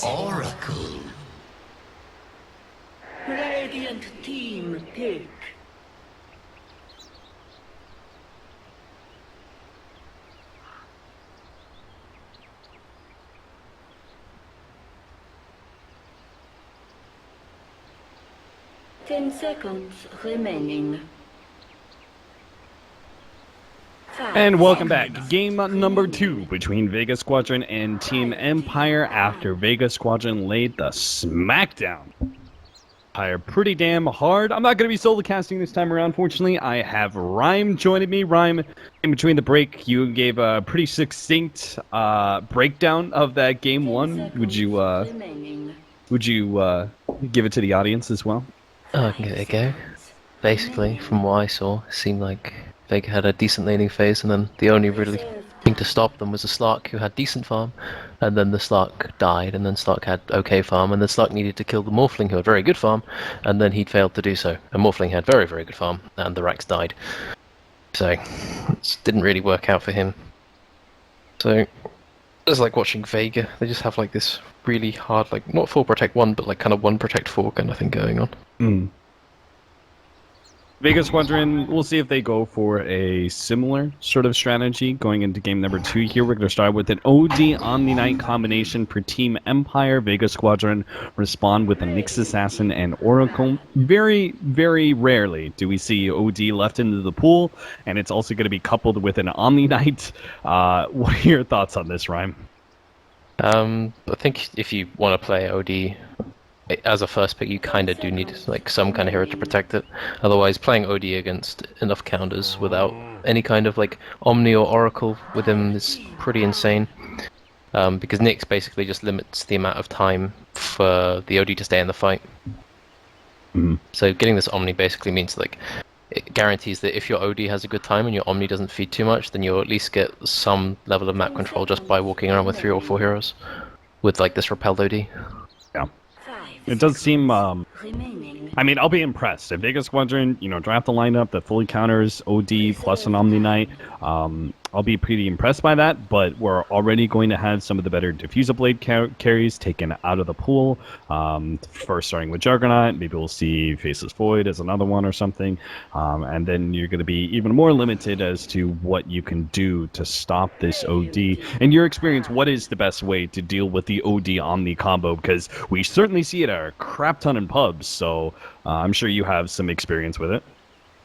Oracle. Radiant team pick. Ten seconds remaining. And welcome back. Game number 2 between Vega Squadron and Team Empire after Vega Squadron laid the smackdown. Empire pretty damn hard. I'm not going to be solo casting this time around, fortunately. I have Rhyme joining me. Rhyme, in between the break, you gave a pretty succinct breakdown of that game 1. Would you give it to the audience as well? Oh, I can give it a go. Basically, from what I saw, it seemed like Vega had a decent laning phase, and then the only really thing to stop them was a Slark who had decent farm, and then the Slark died, and then Slark had okay farm, and then Slark needed to kill the Morphling who had very good farm, and then he'd failed to do so. And Morphling had very, very good farm, and the Rax died. So, it didn't really work out for him. So, it's like watching Vega. They just have like this really hard, like, not 4 protect 1, but like kind of 1 protect 4 kind of thing going on. Vega Squadron, we'll see if they go for a similar sort of strategy going into game number 2 here. We're going to start with an OD Omni-Knight combination for Team Empire. Vega Squadron respond with a Nyx Assassin and Oracle. Very, very rarely do we see OD left into the pool, and it's also going to be coupled with an Omni-Knight. What are your thoughts on this, Rhyme? I think if you want to play OD as a first pick, you kind of do need like some kind of hero to protect it. Otherwise, playing OD against enough counters without any kind of like Omni or Oracle with him is pretty insane. Because Nyx basically just limits the amount of time for the OD to stay in the fight. So getting this Omni basically means like it guarantees that if your OD has a good time and your Omni doesn't feed too much, then you'll at least get some level of map control just by walking around with 3 or 4 heroes with like this repelled OD. Yeah. It does seem, I mean, I'll be impressed. If Vega Squadron, draft a lineup that fully counters OD plus an Omni-Knight, I'll be pretty impressed by that, but we're already going to have some of the better Diffuser Blade carries taken out of the pool. First starting with Juggernaut, maybe we'll see Faceless Void as another one or something, and then you're going to be even more limited as to what you can do to stop this OD. In your experience, what is the best way to deal with the OD Omni combo? Because we certainly see it a crap ton in pubs, so I'm sure you have some experience with it.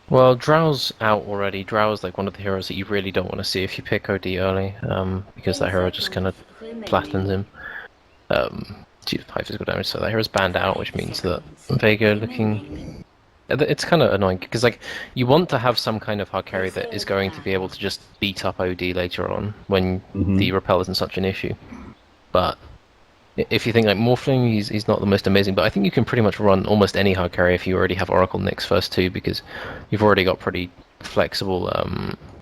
Well, Drow's out already. Drow is like one of the heroes that you really don't want to see if you pick OD early, because that hero just kind of flattens him. High physical damage, so that hero's banned out, which means that Vega looking... It's kind of annoying, because like you want to have some kind of hard carry that is going to be able to just beat up OD later on, when the repel isn't such an issue. But if you think like Morphling, he's not the most amazing, but I think you can pretty much run almost any hard carry if you already have Oracle Nyx first 2, because you've already got pretty flexible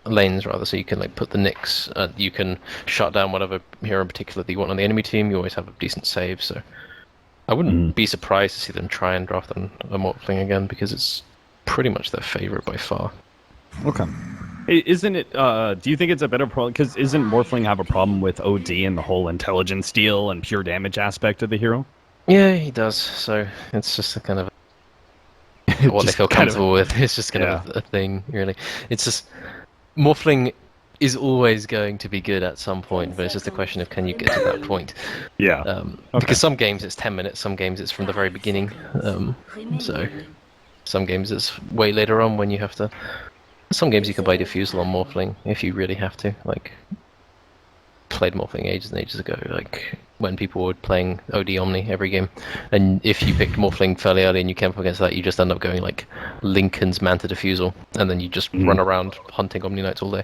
lanes rather, so you can like put the Nyx, you can shut down whatever hero in particular that you want on the enemy team. You always have a decent save, so I wouldn't be surprised to see them try and draft a Morphling again, because it's pretty much their favorite by far. Okay. Isn't it, do you think it's a better problem, because isn't Morphling have a problem with OD and the whole intelligence steal and pure damage aspect of the hero? Yeah, he does, so it's just a kind of what they feel comfortable with. It's just kind of a thing, really. It's just, Morphling is always going to be good at some point, but it's just a question of can you get to that point. Yeah. Because some games it's 10 minutes, some games it's from the very beginning, so some games it's way later on when you have to... Some games you can buy Diffusal on Morphling if you really have to. Like, played Morphling ages and ages ago, like when people were playing OD Omni every game, and if you picked Morphling fairly early and you came up against that, you just end up going like Lincoln's Manta Diffusal, and then you just run around hunting Omni Knights all day.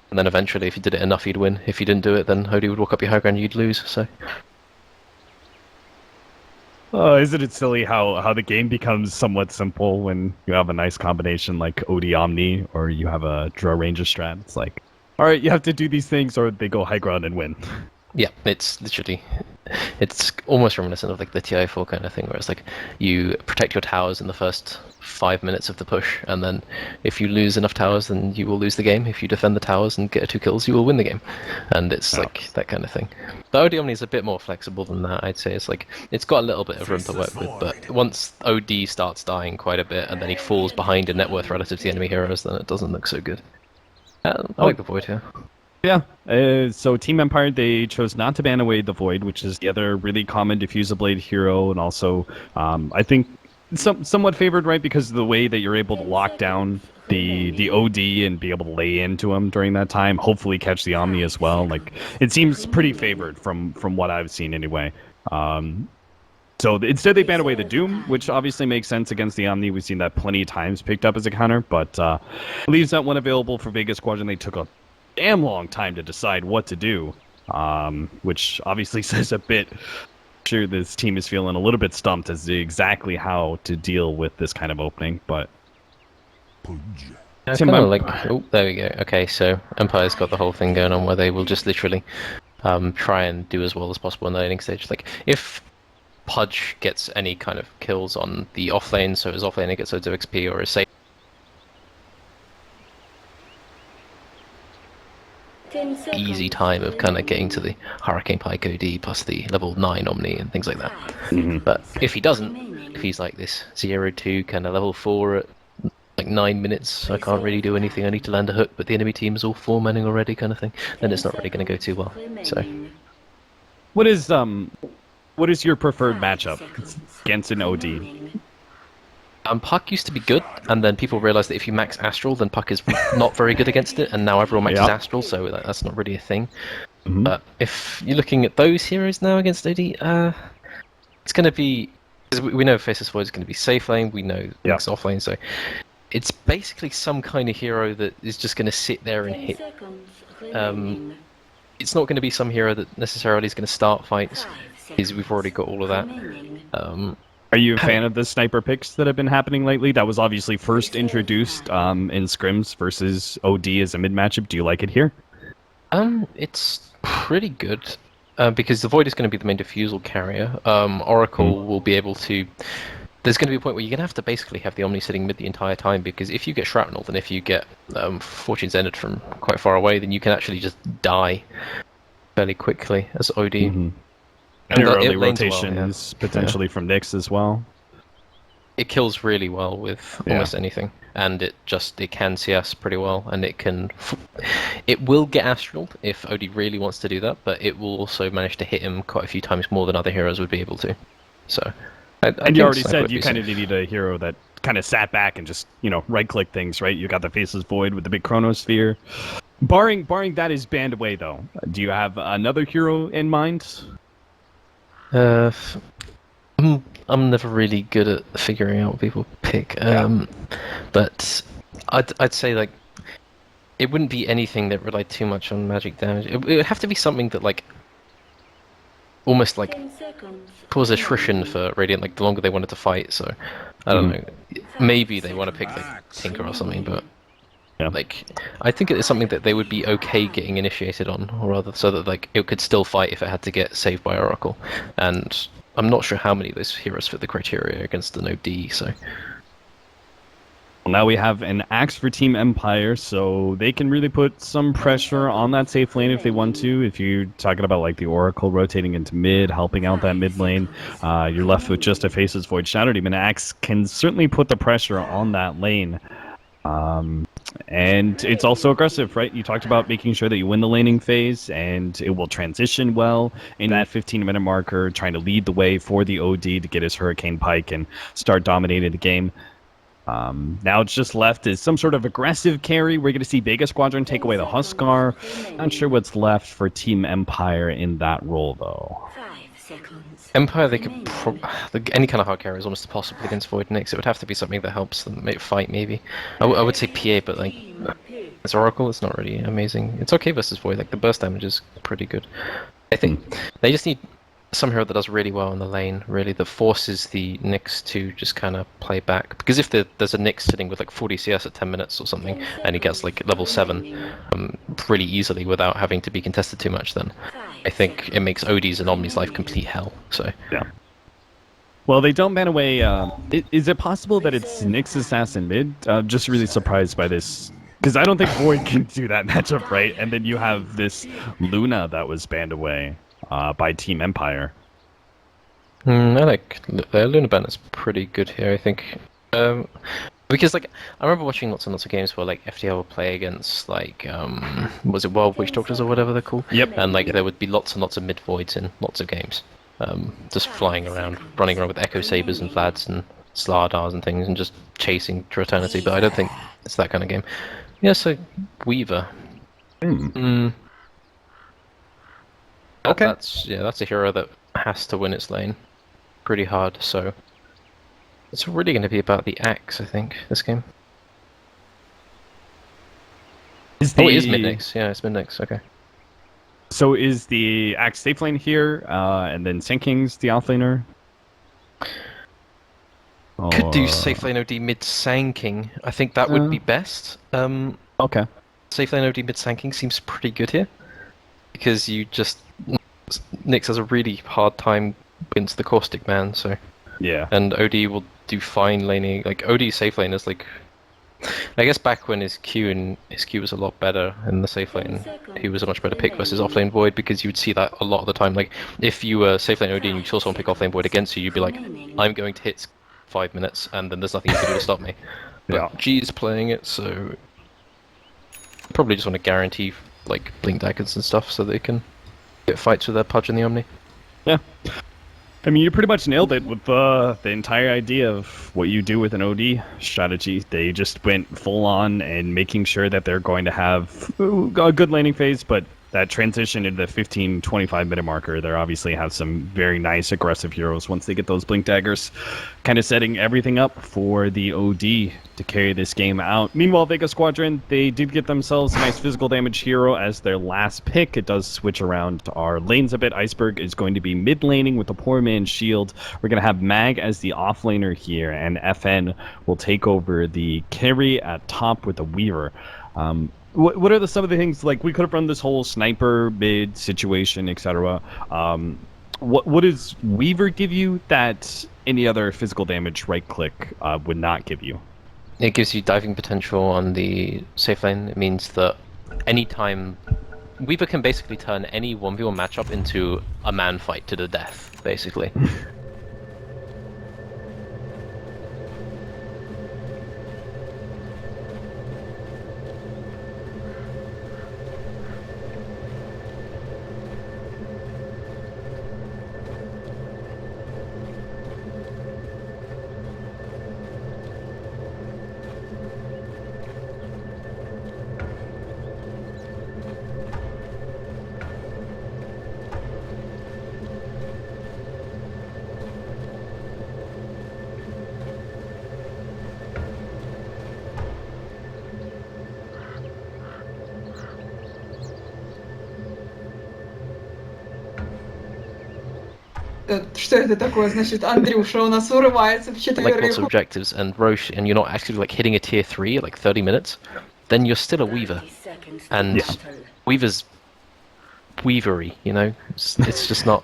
And then eventually, if you did it enough, you'd win. If you didn't do it, then OD would walk up your high ground and you'd lose, so... Isn't it silly how the game becomes somewhat simple when you have a nice combination like OD Omni or you have a Drow Ranger strat? It's like, alright, you have to do these things or they go high ground and win. Yeah, it's literally... It's almost reminiscent of like the TI4 kind of thing, where it's like you protect your towers in the first 5 minutes of the push, and then if you lose enough towers, then you will lose the game. If you defend the towers and get 2 kills, you will win the game. And it's like that kind of thing. The OD Omni is a bit more flexible than that, I'd say. It's like it's got a little bit of room to work with, but once OD starts dying quite a bit, and then he falls behind in net worth relative to the enemy heroes, then it doesn't look so good. I like the Void here. Yeah, so Team Empire, they chose not to ban away the Void, which is the other really common Diffuser Blade hero, and also, I think, somewhat favored, right, because of the way that you're able to lock down the OD and be able to lay into him during that time, hopefully catch the Omni as well. Like, it seems pretty favored from what I've seen anyway. So instead they ban away the Doom, which obviously makes sense against the Omni. We've seen that plenty of times picked up as a counter, but leaves that one available for Vega Squadron. They took a damn long time to decide what to do, which obviously says a bit. I'm sure this team is feeling a little bit stumped as to exactly how to deal with this kind of opening, but I kind of like. Oh, there we go. Okay, so Empire's got the whole thing going on where they will just literally try and do as well as possible in the laning stage. Like if Pudge gets any kind of kills on the off lane, so his off laner gets loads of XP, or his safe easy time of kind of getting to the Hurricane Pike OD plus the level 9 Omni and things like that. But if he doesn't, if he's like this 0-2 kind of level 4 at like 9 minutes, I can't really do anything, I need to land a hook, but the enemy team is all 4-manning already kind of thing, then it's not really going to go too well. So, what is your preferred matchup against an OD? Puck used to be good, and then people realised that if you max Astral, then Puck is not very good against it, and now everyone maxes Astral, so that's not really a thing. But if you're looking at those heroes now against OD, it's going to be... Because we know Faceless Void is going to be safe lane, we know it's off lane, so it's basically some kind of hero that is just going to sit there and hit. It's not going to be some hero that necessarily is going to start fights, because we've already got all of that. Are you a fan of the sniper picks that have been happening lately? That was obviously first introduced in scrims versus OD as a mid matchup. Do you like it here? It's pretty good because the Void is going to be the main diffusal carrier. Oracle will be able to. There's going to be a point where you're going to have to basically have the Omni sitting mid the entire time, because if you get shrapnel, and if you get Fortune's Ended from quite far away, then you can actually just die fairly quickly as OD. And your early rotations potentially from Nyx as well. It kills really well with almost anything, and it can CS pretty well, and it will get Astraled if OD really wants to do that, but it will also manage to hit him quite a few times more than other heroes would be able to. So, and you already said you kind of needed a hero that kind of sat back and just right-click things, right? You got the Faceless Void with the big Chronosphere. Barring that is banned away though, do you have another hero in mind? I'm never really good at figuring out what people pick, but I'd say like it wouldn't be anything that relied too much on magic damage. It would have to be something that like almost like cause attrition for Radiant, like the longer they wanted to fight. So I don't know, maybe they want to pick like Tinker or something, but like I think it's something that they would be okay getting initiated on, or rather so that like it could still fight if it had to get saved by Oracle. And I'm not sure how many of those heroes fit the criteria against the OD, so... Well, now we have an Axe for Team Empire, so they can really put some pressure on that safe lane if they want to. If you're talking about like the Oracle rotating into mid, helping out that mid lane, you're left with just a Faceless Void Shadow Demon. Axe can certainly put the pressure on that lane. And it's also aggressive, right? You talked about making sure that you win the laning phase, and it will transition well in that 15-minute marker, trying to lead the way for the OD to get his Hurricane Pike and start dominating the game. Now it's just left is some sort of aggressive carry. We're going to see Vega Squadron take away the Huskar. Not sure what's left for Team Empire in that role, though. Empire, they could any kind of hard carry is almost impossible against Void Nyx. It would have to be something that helps them fight, maybe. I would say PA, but like as Oracle, it's not really amazing. It's okay versus Void. Like the burst damage is pretty good. I think they just need some hero that does really well in the lane, really, that forces the Nyx to just kind of play back. Because if there's a Nyx sitting with like 40 CS at 10 minutes or something, and he gets like level 7 really easily without having to be contested too much, then I think it makes OD's and Omni's life complete hell. So yeah. Well, they don't ban away. Is it possible that it's Nyx Assassin mid? Just really surprised by this. Because I don't think Void can do that matchup, right? And then you have this Luna that was banned away by Team Empire. I like Luna ban is pretty good here, I think. Because like I remember watching lots and lots of games where like FTL would play against like was it Wild Witch Doctors or whatever they're called? Yep. And like there would be lots and lots of mid voids in lots of games. Just flying around, running around with Echo Sabers and Vlads and Slardars and things and just chasing to eternity, but I don't think it's that kind of game. Yeah, so Weaver. Okay. That's a hero that has to win its lane pretty hard, so it's really going to be about the axe, I think, this game. It is mid-Nyx. Yeah, it's mid-Nyx, okay. So is the axe safe lane here, and then Sanking's the offlaner? Could do safe lane OD mid Sanking. I think that would be best. Okay. Safe lane OD mid Sanking seems pretty good here. Because you just... Nyx has a really hard time against the Caustic Man, so... Yeah. And OD will do fine laning. Like, OD safe lane is like... I guess back when his Q was a lot better in the safe lane, he was a much better pick versus offlane Void, because you would see that a lot of the time. Like, if you were safe lane OD and you saw someone pick offlane Void against you, you'd be like, I'm going to hit 5 minutes, and then there's nothing you can do to stop me. But G's playing it, so probably just want to guarantee like blink daggers and stuff so they can get fights with their Pudge and the Omni. Yeah. I mean, you pretty much nailed it with the entire idea of what you do with an OD strategy. They just went full on and making sure that they're going to have a good laning phase, but that transition into the 15-25 minute marker, they obviously have some very nice aggressive heroes once they get those blink daggers, kind of setting everything up for the OD to carry this game out. Meanwhile, Vega Squadron, they did get themselves a nice physical damage hero as their last pick. It does switch around our lanes a bit. Iceberg is going to be mid laning with the poor man's shield. We're going to have Mag as the offlaner here, and FN will take over the carry at top with the Weaver. What are some of the things, like, we could have run this whole sniper mid situation, etc. What does Weaver give you that any other physical damage right click would not give you? It gives you diving potential on the safe lane. It means that anytime Weaver can basically turn any 1v1 matchup into a man fight to the death, basically. Что это такое? Значит, Андрюша у нас урывается в like четверых. lots of objectives, and Roche, and you're not actually like hitting a tier 3 at like 30 minutes, then you're still a Weaver. And Weaver's Weavery, you know? It's just not...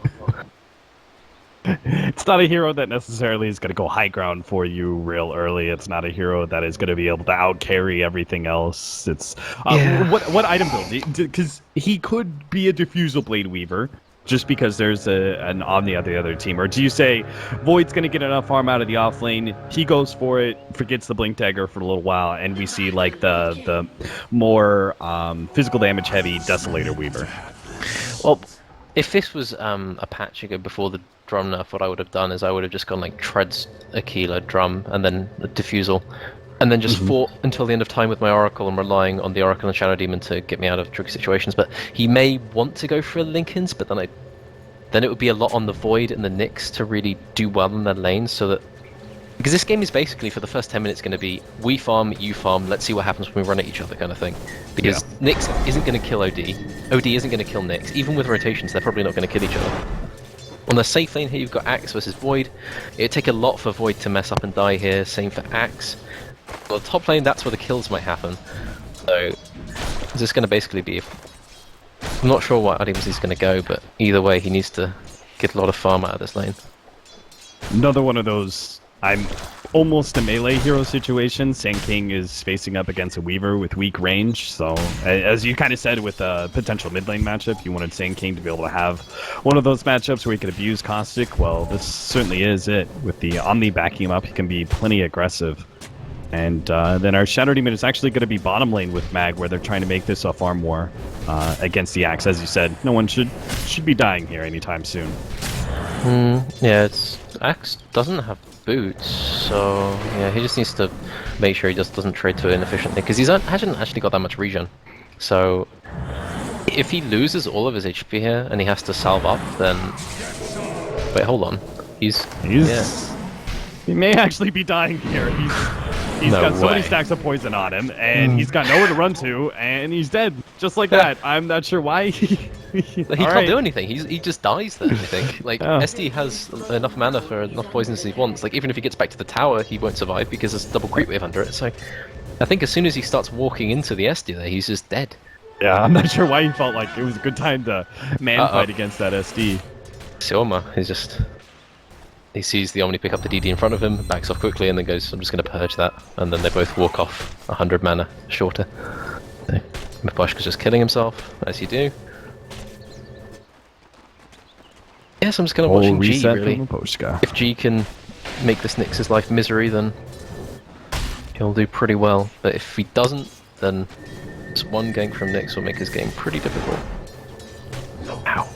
It's not a hero that necessarily is going to go high ground for you real early. It's not a hero that is going to be able to out-carry everything else. It's what item build? Because he could be a Diffusal Blade Weaver, just because there's an Omni on the other team? Or do you say, Void's going to get enough farm out of the offlane, he goes for it, forgets the Blink Dagger for a little while, and we see like the more physical damage heavy Desolator Weaver? Well, if this was a patch ago before the drum nerf, what I would have done is I would have just gone like Treads, Aquila, Drum, and then the Diffusal. And then just fought until the end of time with my Oracle and relying on the Oracle and Shadow Demon to get me out of tricky situations. But he may want to go for a Linken's, but then it would be a lot on the Void and the Nyx to really do well in their lanes, so that... Because this game is basically, for the first 10 minutes, going to be, we farm, you farm, let's see what happens when we run at each other kind of thing. Because Nyx isn't going to kill OD, OD isn't going to kill Nyx. Even with rotations, they're probably not going to kill each other. On the safe lane here, you've got Axe versus Void. It'd take a lot for Void to mess up and die here. Same for Axe. On the top lane, that's where the kills might happen. So, this is going to basically be... I'm not sure what items he's going to go, but either way, he needs to get a lot of farm out of this lane. Another one of those, I'm almost a melee hero situation. Sand King is facing up against a Weaver with weak range, so as you kind of said with a potential mid lane matchup, you wanted Sand King to be able to have one of those matchups where he could abuse Caustic. Well, this certainly is it. With the Omni backing him up, he can be plenty aggressive. And then our Shadow Demon is actually going to be bottom lane with Mag, where they're trying to make this a farm war against the Axe. As you said, no one should be dying here anytime soon. Yeah, Axe doesn't have boots, so yeah, he just needs to make sure he just doesn't trade too inefficiently, because he hasn't actually got that much regen. So if he loses all of his HP here and he has to salve up, then wait, hold on, he's yeah. He may actually be dying here. He's got so many stacks of poison on him, and he's got nowhere to run to, and he's dead just like that. I'm not sure why. He can't do anything. He just dies then, I think. Like, SD has enough mana for enough poisons as he wants. Like, even if he gets back to the tower, he won't survive because there's a double creep wave under it. So, I think as soon as he starts walking into the SD there, he's just dead. Yeah, I'm not sure why he felt like it was a good time to fight against that SD. Sioma is just... He sees the Omni pick up the DD in front of him, backs off quickly, and then goes, I'm just going to purge that. And then they both walk off 100 mana shorter. Miposhka's just killing himself, as you do. Yes, I'm just kind of watching G, really. If G can make this Nyx's life misery, then he'll do pretty well. But if he doesn't, then just one gank from Nyx will make his game pretty difficult. Ow.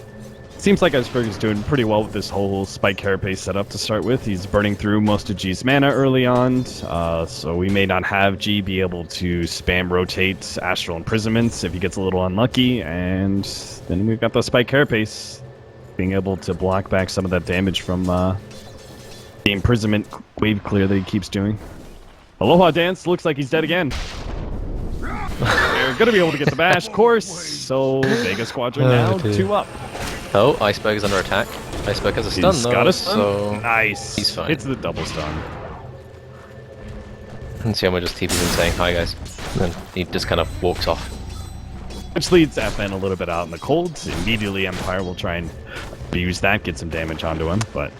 Seems like Iceberg is doing pretty well with this whole Spike Carapace setup to start with. He's burning through most of G's mana early on, so we may not have G be able to spam rotate Astral Imprisonments if he gets a little unlucky, and then we've got the Spike Carapace being able to block back some of that damage from the Imprisonment wave clear that he keeps doing. Aloha Dance looks like he's dead again. They're going to be able to get the bash course, so Vega Squadron now 2 up. Oh, Iceberg is under attack. Iceberg has a stun though, got a stun? so nice. He's fine. It's the double stun. And Sioma just TPs in saying, hi guys. And then he just kind of walks off. Which leads FN a little bit out in the cold. Immediately Empire will try and use that, get some damage onto him, but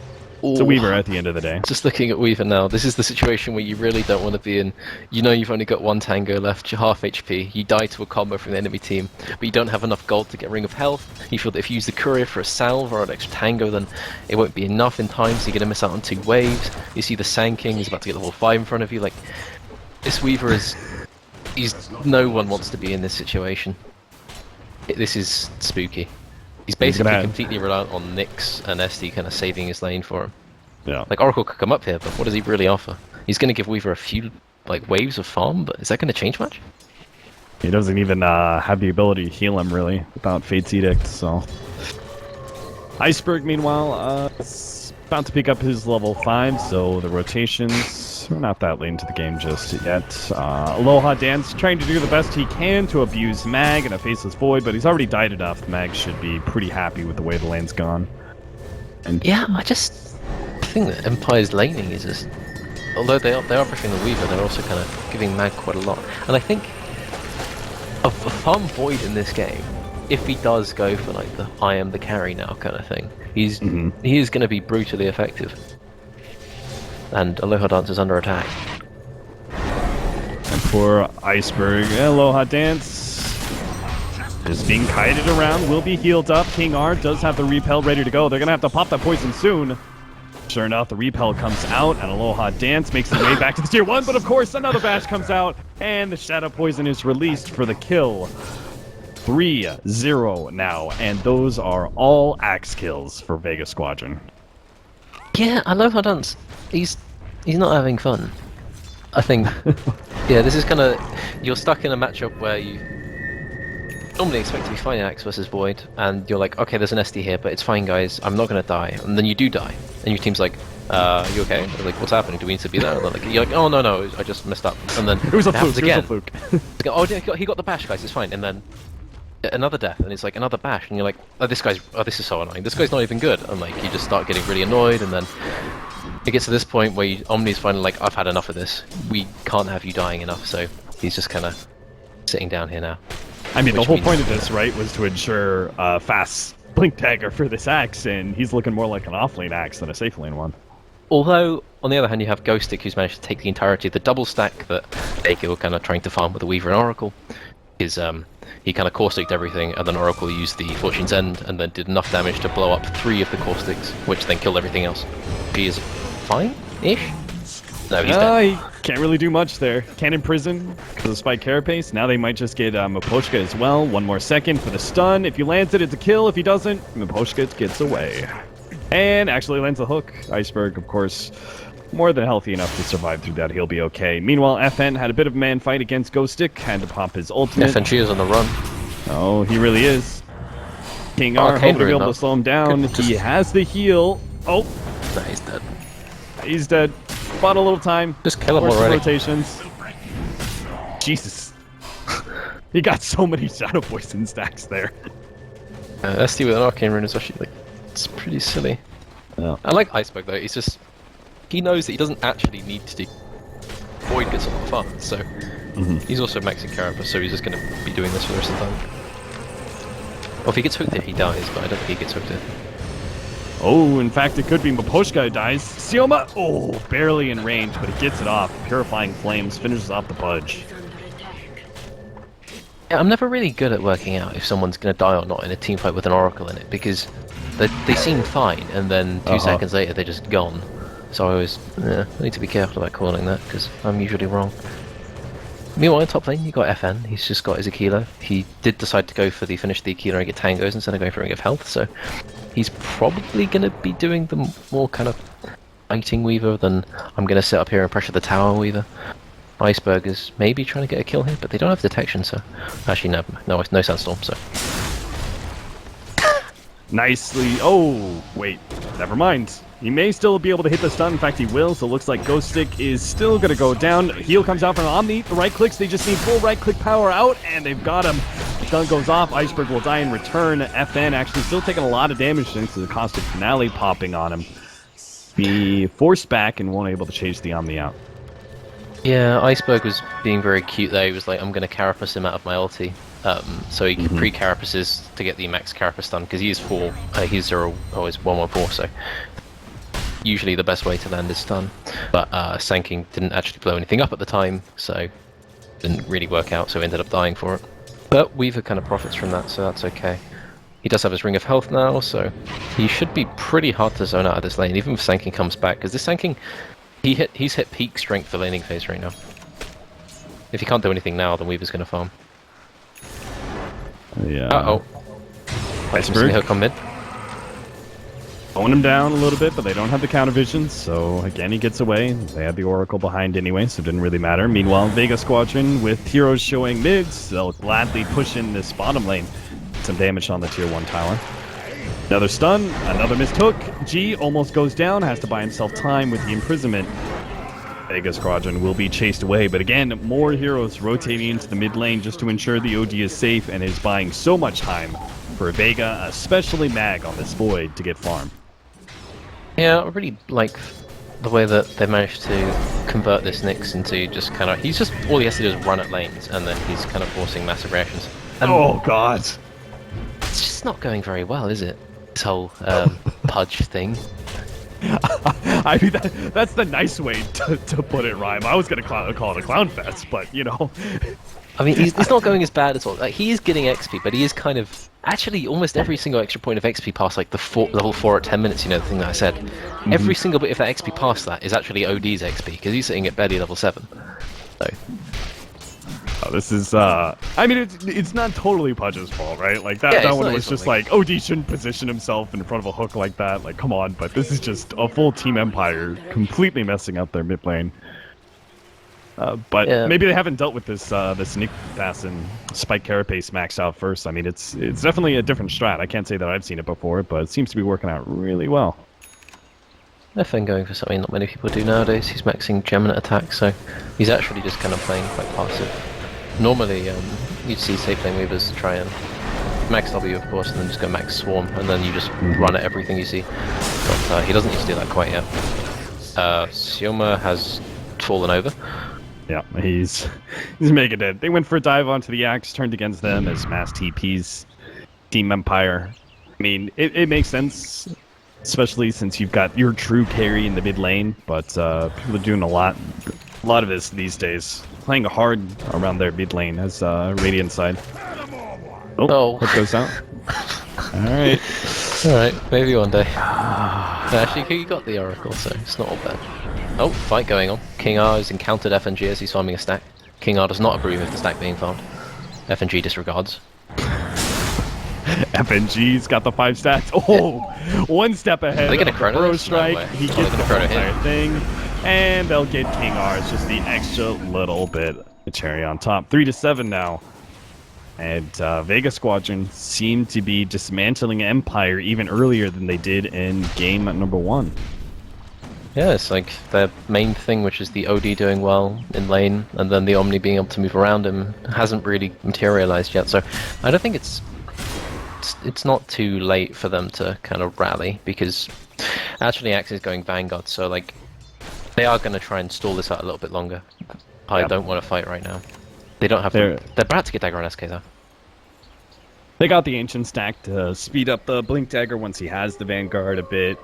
it's a Weaver at the end of the day. Just looking at Weaver now, this is the situation where you really don't want to be in. You know you've only got one tango left, you're half HP, you die to a combo from the enemy team, but you don't have enough gold to get Ring of Health. You feel that if you use the Courier for a salve or an extra tango, then it won't be enough in time, so you're going to miss out on 2 waves. You see the Sand King is about to get level 5 in front of you. Like, this Weaver is... no one wants to be in this situation. This is spooky. He's basically completely reliant on Nyx and SD kind of saving his lane for him. Yeah. Like, Oracle could come up here, but what does he really offer? He's going to give Weaver a few like waves of farm, but is that going to change much? He doesn't even have the ability to heal him, really, without Fate's Edict, so... Iceberg, meanwhile, is about to pick up his level 5, so the rotations... We're not that late into the game just yet. Aloha Dance trying to do the best he can to abuse Mag and a Faceless Void, but he's already died enough. Mag should be pretty happy with the way the lane's gone. And yeah, I just think that Empire's laning is just... Although they are pushing the Weaver, they're also kind of giving Mag quite a lot. And I think a farm Void in this game, if he does go for like the I am the carry now kind of thing, he is going to be brutally effective. And Aloha Dance is under attack. And for Iceberg, Aloha Dance is being kited around, will be healed up. King R does have the repel ready to go. They're going to have to pop that poison soon. Sure enough, the repel comes out, and Aloha Dance makes his way back to the tier 1, but of course another bash comes out, and the Shadow Poison is released for the kill. 3-0 now, and those are all axe kills for Vega Squadron. Yeah, Aloha Dance, he's not having fun. I think, yeah, this is kind of, you're stuck in a matchup where you normally expect to be fine in Axe versus Void, and you're like, okay, there's an SD here, but it's fine, guys, I'm not going to die. And then you do die, and your team's like, you okay? They're like, what's happening? Do we need to be there? Like, you're like, oh, no, I just messed up. And then it was a happens fluke, again. it was a fluke. Oh, he got the bash, guys, it's fine. And then another death, and it's like another bash, and you're like, oh, this is so annoying. This guy's not even good. And like, you just start getting really annoyed, and then it gets to this point where Omni's finally like, I've had enough of this. We can't have you dying enough, so he's just kind of sitting down here now. I mean, the whole point of this, right, was to ensure fast blink dagger for this axe, and he's looking more like an off-lane axe than a safe-lane one. Although, on the other hand, you have Ghostic, who's managed to take the entirety of the double stack that Vega were kind of trying to farm with the Weaver and Oracle. He kind of causticed everything, and then Oracle used the Fortune's End, and then did enough damage to blow up 3 of the caustics, which then killed everything else. He is fine-ish? No, he's dead. He can't really do much there. Can't imprison because of Spike Carapace. Now they might just get Miposhka as well. 1 more second for the stun. If he lands it, it's a kill. If he doesn't, Miposhka gets away. And actually lands the hook. Iceberg, of course, more than healthy enough to survive through that. He'll be okay. Meanwhile, FN had a bit of a man fight against Ghostic. Had to pop his ultimate. FN is on the run. Oh, he really is. King R, hoping to be able to slow him down. He has the heal. Oh. No, he's dead. He's dead. Bought a little time. Just kill him already. Rotations. Jesus. He got so many Shadow Poison stacks there. SD with an Arcane Rune is actually, like, it's pretty silly. Yeah. I like Iceberg though, he's just... He knows that he doesn't actually need to do... Void gets a lot of fun, so... He's also maxing Carapace, so he's just going to be doing this for the rest of the time. Well, if he gets hooked here, he dies, but I don't think he gets hooked here. Oh, in fact, it could be Miposhka who dies. Sioma, oh, barely in range, but he gets it off. Purifying Flames finishes off the Pudge. Yeah, I'm never really good at working out if someone's going to die or not in a team fight with an Oracle in it, because they seem fine, and then 2 seconds later they're just gone. So I always I need to be careful about calling that, because I'm usually wrong. Meanwhile, in top lane, you got FN. He's just got his Aquila. He did decide to go for the finish the Aquila and get Tangos instead of going for Ring of Health, so he's probably going to be doing the more kind of fighting Weaver than I'm going to sit up here and pressure the tower Weaver. Iceberg is maybe trying to get a kill here, but they don't have detection, so... Actually, no Sandstorm, so... Nicely. Oh, wait. Never mind. He may still be able to hit the stun. In fact, he will. So it looks like Ghostic is still going to go down. Heal comes out from Omni. The right clicks. They just need full right click power out, and they've got him. The stun goes off. Iceberg will die in return. FN actually still taking a lot of damage thanks to the Caustic Finale popping on him. Be forced back and won't able to chase the Omni out. Yeah, Iceberg was being very cute there. He was like, I'm going to Carapace him out of my ulti. So he pre-Carapaces to get the max Carapace stun, because he is 4, he's 0, always 114, so usually the best way to land is stun. But Sanking didn't actually blow anything up at the time, so didn't really work out, so ended up dying for it. But Weaver kind of profits from that, so that's okay. He does have his Ring of Health now, so he should be pretty hard to zone out of this lane, even if Sanking comes back, because this Sanking, he's hit peak strength for laning phase right now. If he can't do anything now, then Weaver's going to farm. Yeah. Uh-oh. Iceberg. Hook on mid. Bone him down a little bit, but they don't have the counter vision, so again he gets away. They had the Oracle behind anyway, so it didn't really matter. Meanwhile, Vega Squadron with heroes showing mids, they'll gladly push in this bottom lane. Some damage on the tier 1 tower. Another stun, another missed hook. G almost goes down, has to buy himself time with the imprisonment. Vega Squadron will be chased away, but again, more heroes rotating into the mid lane just to ensure the OD is safe and is buying so much time for Vega, especially Mag on this Void, to get farm. Yeah, I really like the way that they managed to convert this Nyx into just kind of... all he has to do is run at lanes, and then he's kind of forcing massive reactions. And oh god! it's just not going very well, is it? This whole Pudge thing. I mean, that's the nice way to put it, Rhyme. I was going to call it a clown fest, but, you know. I mean, it's not going as bad at all. Like, he is getting XP, but he is kind of... Actually, almost every single extra point of XP past, like, level 4 at 10 minutes, you know, the thing that I said. Every single bit of that XP past that is actually OD's XP, because he's sitting at barely level 7. So... this is, I mean, it's not totally Pudge's fault, right? Like, that one was just like, OD shouldn't position himself in front of a hook like that. Like, come on, but this is just a full Team Empire completely messing up their mid lane. But maybe they haven't dealt with this Nick Assassin Spike Carapace max out first. I mean, it's definitely a different strat. I can't say that I've seen it before, but it seems to be working out really well. FN going for something not many people do nowadays. He's maxing Juggernaut attack, so he's actually just kind of playing quite passive. Normally, you'd see safe lane weavers try and max W, of course, and then just go max Swarm, and then you just run at everything you see. But he doesn't need to do that quite yet. Sioma has fallen over. Yeah, he's making it. They went for a dive onto the Axe, turned against them as mass TPs. Team Empire. I mean, it makes sense, especially since you've got your true carry in the mid lane, but people are doing a lot of this these days. Playing hard around their mid lane as Radiant side. Oh, what goes out? Alright. Alright, maybe one day. Actually, he got the Oracle, so it's not all bad. Oh, fight going on. King R has encountered FNG as he's farming a stack. King R does not approve of the stack being farmed. FNG disregards. FNG's got the 5 stacks. Oh, one step ahead. Are they gonna chrono Bro this? strike. No way. He Oh, gets they're the gonna chrono entire him. thing, and they'll get King R. It's just the extra little bit. The cherry on top. 3-7 now. And Vega Squadron seem to be dismantling Empire even earlier than they did in game number 1. Yeah, it's like their main thing, which is the OD doing well in lane, and then the Omni being able to move around him, hasn't really materialized yet. So I don't think it's not too late for them to kind of rally, because actually Axe is going Vanguard, so like they are going to try and stall this out a little bit longer. I don't want to fight right now. They don't have. They're about to get dagger on SK though. They got the Ancient stack to speed up the Blink Dagger once he has the Vanguard a bit.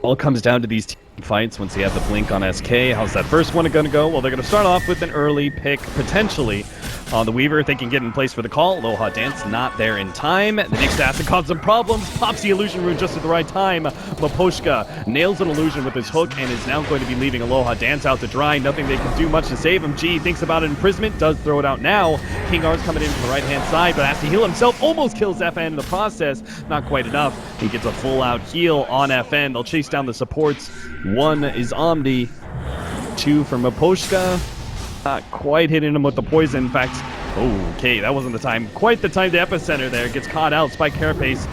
All comes down to these team fights once he has the Blink on SK. How's that first one going to go? Well, they're going to start off with an early pick, potentially, on the Weaver. They can get in place for the call. Aloha Dance not there in time. The next assassin caused some problems. Pops the Illusion Rune just at the right time. Maposhka nails an illusion with his hook and is now going to be leaving Aloha Dance out to dry. Nothing they can do much to save him. G thinks about it. Imprisonment does throw it out now. King R's coming in from the right-hand side, but has to heal himself. Almost kills FN in the process. Not quite enough. He gets a full-out heal on FN. They'll chase down the supports. 1 is Omni. 2 from Maposhka. Not quite hitting him with the poison. In fact, okay, that wasn't the time. Quite the time to Epicenter there. Gets caught out. Spike Carapace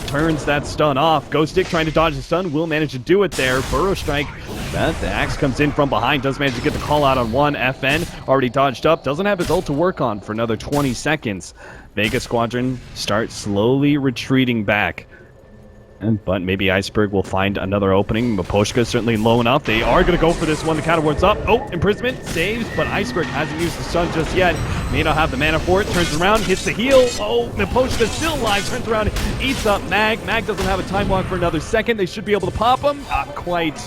turns that stun off. Ghost Stick trying to dodge the stun. Will manage to do it there. Burrow Strike. The Axe comes in from behind. Does manage to get the call out on 1. FN already dodged up. Doesn't have his ult to work on for another 20 seconds. Vega Squadron start slowly retreating back. But maybe Iceberg will find another opening. Maposhka is certainly low enough. They are going to go for this one. The counter ward's up. Oh, Imprisonment saves, but Iceberg hasn't used the stun just yet. May not have the mana for it. Turns around, hits the heal. Oh, Maposhka still alive. Turns around, eats up Mag. Mag doesn't have a time walk for another second. They should be able to pop him. Not quite.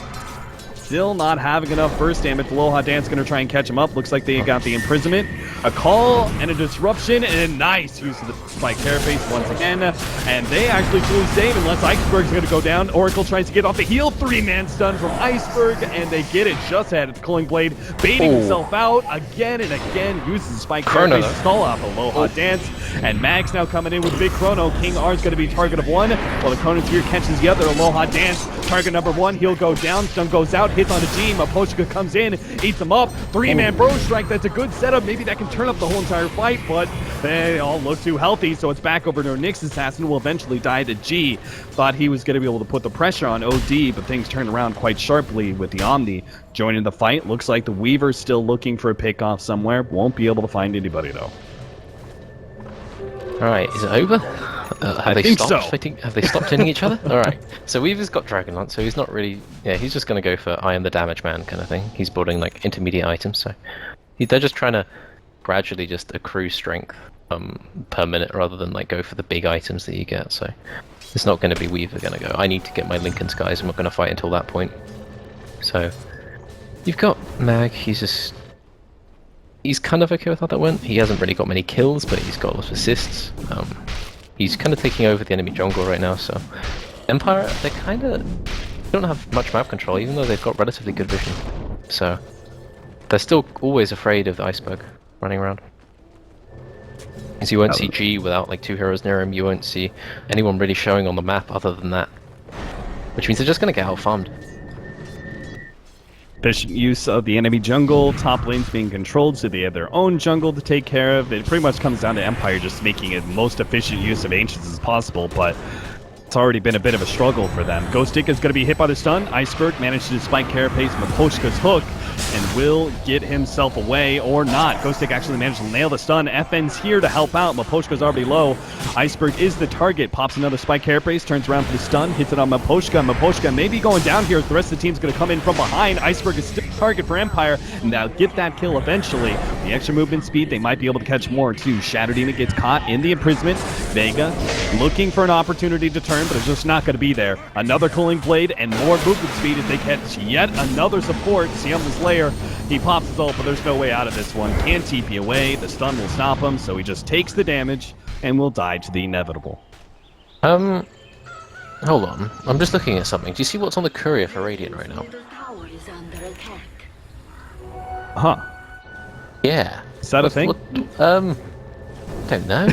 Still not having enough burst damage. Aloha Dance going to try and catch him up. Looks like they got the Imprisonment. A call and a disruption and a nice use of the Spike Carapace once again. And they actually fully save unless Iceberg's going to go down. Oracle tries to get off the heal. 3-man stun from Iceberg and they get it just ahead of the Culling Blade. Baiting himself out again and again. Uses the Spike Carapace to stall off Aloha Dance. And Mag's now coming in with a big chrono. King R's going to be target of 1 while the Chronosphere catches the other. Aloha Dance, target number 1. He'll go down. Stun goes out. Hits on a G. Maposhka comes in, eats him up. 3-man Bro Strike. That's a good setup. Maybe that can turn up the whole entire fight, but they all look too healthy, so it's back over to our Nyx assassin, who will eventually die to G. Thought he was going to be able to put the pressure on OD, but things turned around quite sharply with the Omni joining the fight. Looks like the Weaver's still looking for a pick off somewhere. Won't be able to find anybody though. Alright, is it over? Have they stopped fighting? Have they stopped hitting each other? Alright. So Weaver's got Dragonlance, so he's not really... Yeah, he's just going to go for I am the damage man kind of thing. He's building like intermediate items, so... They're just trying to gradually just accrue strength per minute rather than like go for the big items that you get, so... It's not going to be Weaver going to go, I need to get my Lincoln Skies, I'm not going to fight until that point. So... You've got Mag, he's kind of okay with how that went. He hasn't really got many kills, but he's got lots of assists. He's kind of taking over the enemy jungle right now, so... Empire, they kind of don't have much map control, even though they've got relatively good vision. So... They're still always afraid of the Iceberg running around. Because you won't see G without like 2 heroes near him, you won't see anyone really showing on the map other than that. Which means they're just going to get out-farmed. Efficient use of the enemy jungle, top lanes being controlled so they have their own jungle to take care of. It pretty much comes down to Empire just making it most efficient use of Ancients as possible, but it's already been a bit of a struggle for them. Ghost Stick is going to be hit by the stun. Iceberg managed to spike Carapace. Maposhka's hook and will get himself away or not. Ghostic actually managed to nail the stun. FN's here to help out. Miposhka's already low. Iceberg is the target. Pops another spike hairbrace, turns around for the stun, hits it on Miposhka. Miposhka may be going down here. The rest of the team's going to come in from behind. Iceberg is still a target for Empire, and they'll get that kill eventually. The extra movement speed, they might be able to catch more too. Shadow Demon gets caught in the imprisonment. Vega looking for an opportunity to turn, but it's just not going to be there. Another cooling blade and more movement speed as they catch yet another support. Siam the Slayer, he pops his ult, but there's no way out of this one. Can't TP away. The stun will stop him, so he just takes the damage and will die to the inevitable. Hold on. I'm just looking at something. Do you see what's on the courier for Radiant right now? The tower is under attack. Huh. Yeah. Is that a thing? Don't know.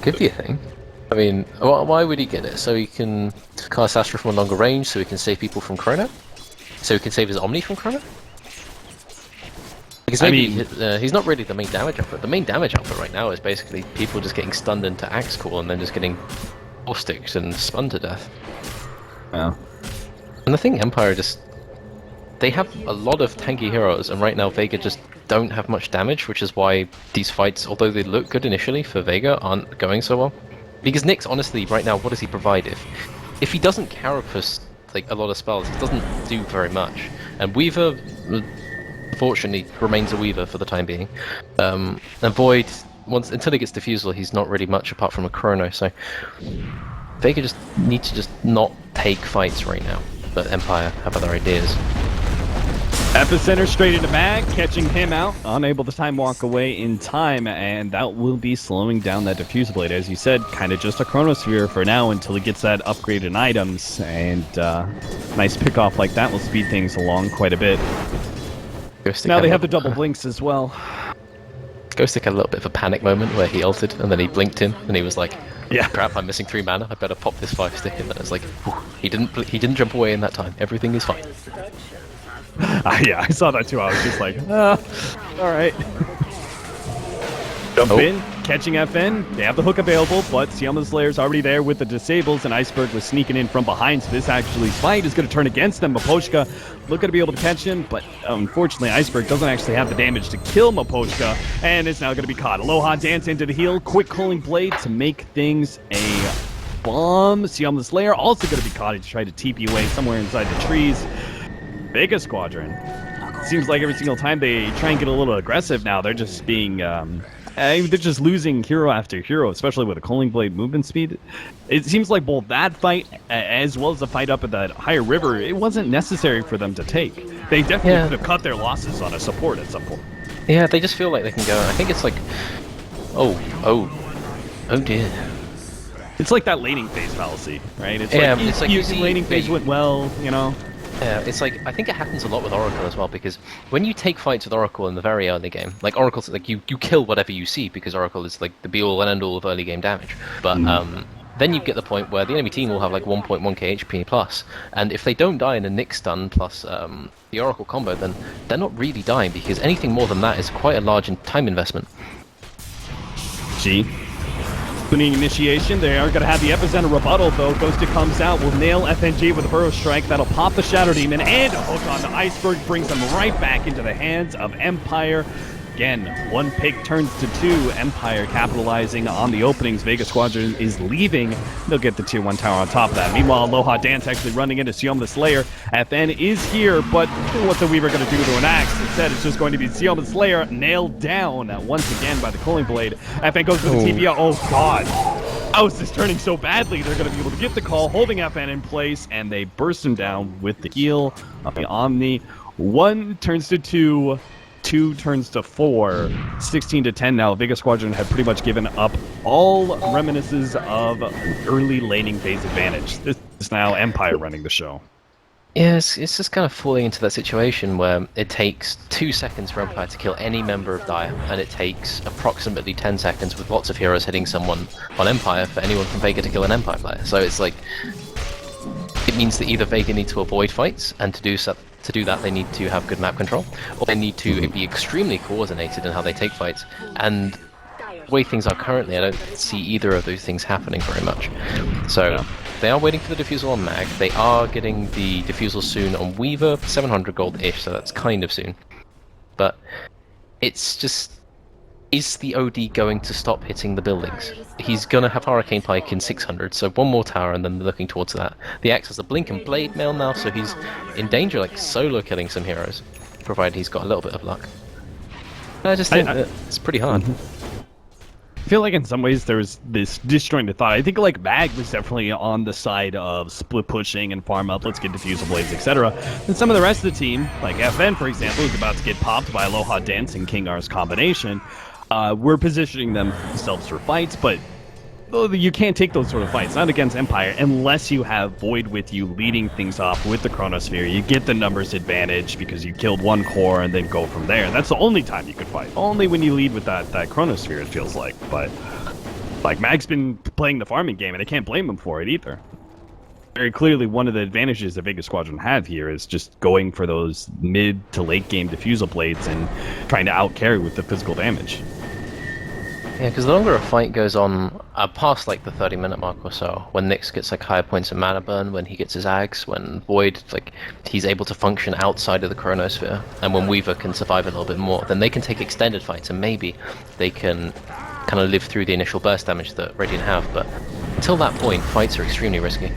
Could be a thing. I mean, why would he get it? So he can cast Astra from a longer range, so he can save people from Chrono? So he can save his Omni from Chrono? Because maybe he's not really the main damage output. The main damage output right now is basically people just getting stunned into Axe Call and then just getting Sticks and spun to death. Oh. And I think Empire just... They have a lot of tanky heroes, and right now Vega just don't have much damage, which is why these fights, although they look good initially for Vega, aren't going so well. Because Nyx, honestly, right now, what does he provide? If he doesn't carapace like a lot of spells, he doesn't do very much. And Weaver, unfortunately, remains a Weaver for the time being. And Void, until he gets Diffusal, he's not really much apart from a Chrono, so Vega just needs to just not take fights right now. But Empire have other ideas. Epicenter straight into Mag, catching him out, unable to time walk away in time, and that will be slowing down that Diffuse Blade. As you said, kind of just a Chronosphere for now until he gets that upgrade in items, and nice pick-off like that will speed things along quite a bit. Now they have the double blinks as well. Ghostic had a little bit of a panic moment where he ulted, and then he blinked in, and he was like, yeah, crap, I'm missing 3 mana, I better pop this 5-stick, and then it's like, he didn't jump away in that time, everything is fine. Yeah, I saw that too. I was just like, alright. Jump in, catching FN. They have the hook available, but Siama Slayer's already there with the disables, and Iceberg was sneaking in from behind, so this actually fight is going to turn against them. Miposhka looking to be able to catch him, but unfortunately Iceberg doesn't actually have the damage to kill Miposhka, and it's now going to be caught. Aloha dance into the heal, quick cooling blade to make things a bomb. Siama Slayer also going to be caught. He tried to TP away somewhere inside the trees. Vega Squadron. Seems like every single time they try and get a little aggressive now, they're just being, they're just losing hero after hero, especially with a Cooling Blade movement speed. It seems like both that fight, as well as the fight up at that higher river, it wasn't necessary for them to take. They definitely could have cut their losses on a support at some point. Yeah, they just feel like they can go. I think it's like, oh dear. It's like that laning phase fallacy, right? It's like you see laning phase went well, you know. Yeah, it's like, I think it happens a lot with Oracle as well, because when you take fights with Oracle in the very early game, like Oracle's like you kill whatever you see, because Oracle is like the be-all and end-all of early game damage. But then you get the point where the enemy team will have like 1.1k HP plus, and if they don't die in a Nyx stun plus the Oracle combo, then they're not really dying, because anything more than that is quite a large time investment. G. Opening initiation, they are going to have the Epicenter rebuttal though. Ghostic comes out, will nail FNG with a Burrow Strike. That'll pop the Shadow Demon, and a hook on the Iceberg brings them right back into the hands of Empire. Again, one pick turns to 2. Empire capitalizing on the openings. Vega Squadron is leaving. They'll get the tier 1 tower on top of that. Meanwhile, Aloha Dance actually running into Sioma the Slayer. FN is here, but what's the Weaver going to do to an axe? Instead, it's just going to be Sioma the Slayer nailed down once again by the Cooling Blade. FN goes for the TPO. Oh, God. How is this turning so badly? They're going to be able to get the call, holding FN in place, and they burst him down with the heal of the Omni. 1 turns to 2. 2 turns to 4, 16 to 10 now. Vega Squadron had pretty much given up all reminiscences of early laning phase advantage. This is now Empire running the show. Yeah, it's just kind of falling into that situation where it takes 2 seconds for Empire to kill any member of Dire, and it takes approximately 10 seconds with lots of heroes hitting someone on Empire for anyone from Vega to kill an Empire player. So it's like, it means that either Vega need to avoid fights, and to do that they need to have good map control, or they need to be extremely coordinated in how they take fights. And the way things are currently, I don't see either of those things happening very much. So they are waiting for the defusal on Mag. They are getting the defusal soon on Weaver, 700 gold-ish, so that's kind of soon. But it's just... Is the OD going to stop hitting the buildings? He's going to have Hurricane Pike in 600, so one more tower and then they're looking towards that. The Axe has a Blink and Blade Mail now, so he's in danger, like, solo killing some heroes, provided he's got a little bit of luck. I just think that it's pretty hard. I feel like in some ways there's this disjointed thought. I think like Mag was definitely on the side of split pushing and farm up, let's get diffusal blades, etc. And some of the rest of the team, like FN for example, is about to get popped by Aloha Dance and King R's combination. We're positioning themselves for fights, but you can't take those sort of fights, not against Empire, unless you have Void with you leading things off with the Chronosphere. You get the numbers advantage because you killed one core and then go from there. That's the only time you could fight. Only when you lead with that Chronosphere, it feels like. But like Mag's been playing the farming game, and I can't blame him for it either. Very clearly, one of the advantages that Vega Squadron have here is just going for those mid to late game diffusal blades and trying to outcarry with the physical damage. Yeah, because the longer a fight goes on, past like the 30-minute mark or so, when Nyx gets like higher points of mana burn, when he gets his Ags, when Void, like, he's able to function outside of the Chronosphere, and when Weaver can survive a little bit more, then they can take extended fights, and maybe they can kind of live through the initial burst damage that Radiant have, but until that point, fights are extremely risky.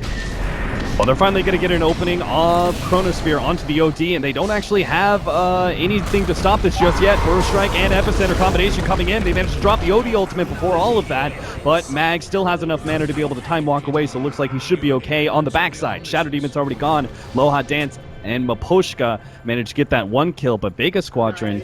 Well, they're finally going to get an opening of Chronosphere onto the OD, and they don't actually have anything to stop this just yet. Burst Strike and Epicenter combination coming in. They managed to drop the OD ultimate before all of that, but Mag still has enough mana to be able to time walk away, so it looks like he should be okay on the backside. Shadow Demon's already gone. Aloha Dance and Meepo managed to get that one kill, but Vega Squadron,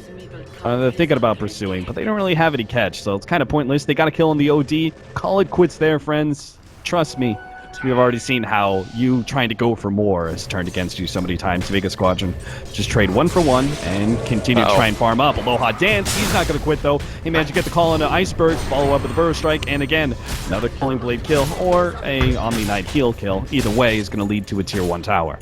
they're thinking about pursuing, but they don't really have any catch, so it's kind of pointless. They got a kill on the OD. Call it quits there, friends. Trust me. We've already seen how you trying to go for more has turned against you so many times. Vega Squadron just trade 1 for 1 and continue to try and farm up. Aloha Dance, he's not going to quit though. He managed to get the call into Iceberg, follow up with a Burrow Strike, and again, another Culling Blade kill or a Omni Knight heal kill. Either way is going to lead to a tier 1 tower.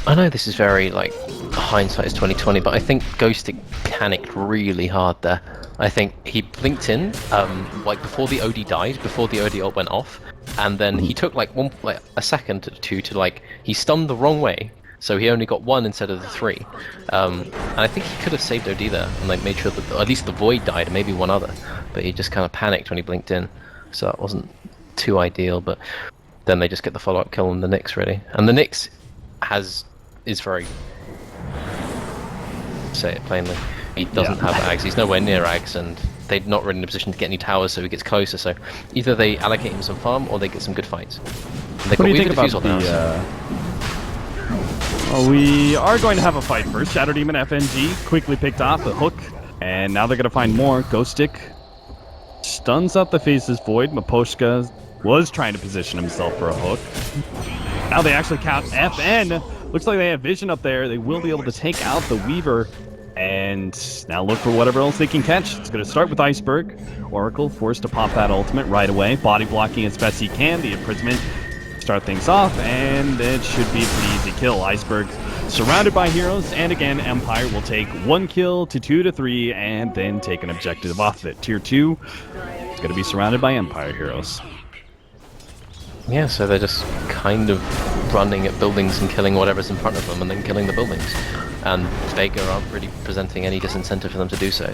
I know this is very, like, hindsight is 2020, but I think Ghostic panicked really hard there. I think he blinked in, like, before the OD died, before the OD ult went off, and then he took, like, a second or two to, like, he stunned the wrong way, so he only got 1 instead of the 3. And I think he could have saved OD there, and, like, made sure that at least the Void died, and maybe one other, but he just kind of panicked when he blinked in, so that wasn't too ideal, but then they just get the follow-up kill on the Nyx, really. And the Nyx is very, say it plainly, he doesn't have Ags, he's nowhere near Ags, and they're not really in a position to get any towers, so he gets closer, so either they allocate him some farm, or they get some good fights. What do you think about the... Well, we are going to have a fight first. Shadow Demon FNG quickly picked off the hook, and now they're going to find more. Ghostic stuns out the Faceless Void. Meepo was trying to position himself for a hook. Now they actually count FN. Looks like they have vision up there. They will be able to take out the Weaver and now look for whatever else they can catch. It's going to start with Iceberg. Oracle forced to pop that ultimate right away. Body blocking as best he can. The imprisonment start things off, and it should be a pretty easy kill. Iceberg surrounded by heroes, and again, Empire will take 1 kill to 2 to 3, and then take an objective off of it. Tier 2 is going to be surrounded by Empire heroes. Yeah, so they're just kind of running at buildings and killing whatever's in front of them and then killing the buildings. And Vega aren't really presenting any disincentive for them to do so,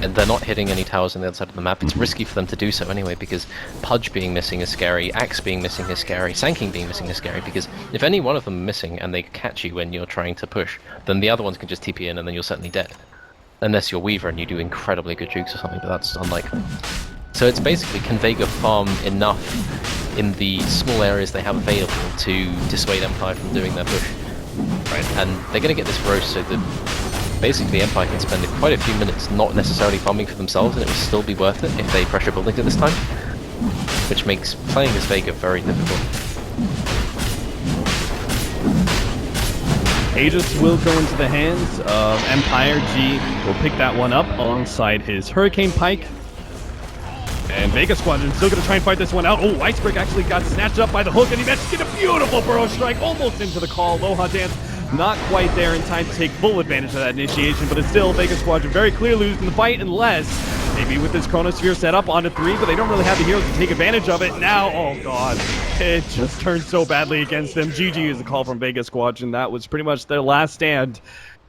and they're not hitting any towers on the other side of the map. It's risky for them to do so anyway, because Pudge being missing is scary, Axe being missing is scary, Sanking being missing is scary, because if any one of them are missing and they catch you when you're trying to push, then the other ones can just TP in and then you're certainly dead. Unless you're Weaver and you do incredibly good jukes or something, but that's unlikely. So it's basically, can Vega farm enough in the small areas they have available to dissuade Empire from doing their push? Right, and they're going to get this roast so that basically Empire can spend quite a few minutes not necessarily farming for themselves, and it will still be worth it if they pressure buildings at this time, which makes playing as Vega very difficult. Aegis will go into the hands of Empire. G will pick that one up alongside his Hurricane Pike. And Vega Squadron still going to try and fight this one out. Oh, Iceberg actually got snatched up by the hook, and he managed to get a beautiful Burrow Strike almost into the call. Aloha Dance not quite there in time to take full advantage of that initiation, but it's still Vega Squadron very clearly losing the fight unless Maybe with this Chronosphere set up onto 3, but they don't really have the heroes to take advantage of it. Now, oh god, it just turned so badly against them. GG is the call from Vega Squadron. That was pretty much their last stand.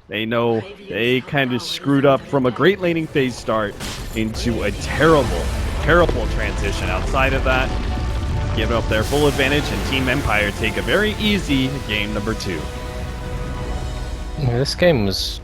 They know they kind of screwed up from a great laning phase start into a terrible, terrible transition. Outside of that, give up their full advantage, and Team Empire take a very easy game number 2. Yeah, this game was